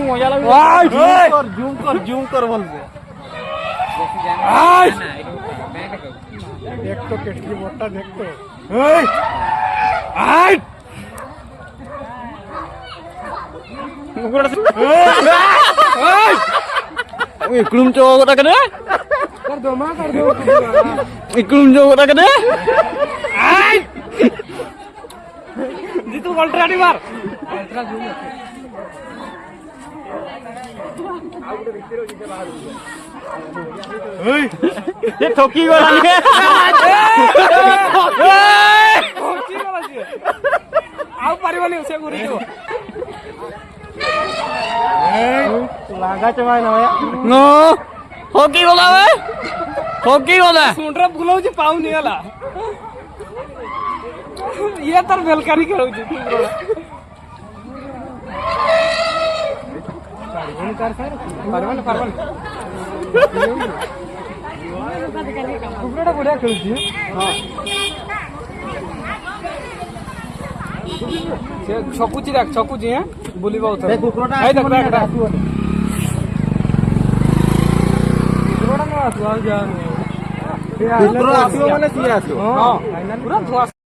মজা লাগবে জুম কর বলবে দেখতো কেটকি বড়টা দেখতো इकडून होता का कर दो इकडून होता का तू अल्ट्राडी मार ठोकी गला आउ पारिबनी से गुरी तो लागाचे माय ना नो हॉकी गला सुंडरा बुलाउची पाऊ निघाला ये तर बेलकारी खेळूची कुकड़ा बढिया खेळूची छकुची देख छकुची हे बुलिबा उतर कुकड़ा देख कुकड़ा न आसु आ जा कुकड़ा आसु माने सिया आसु हां पूरा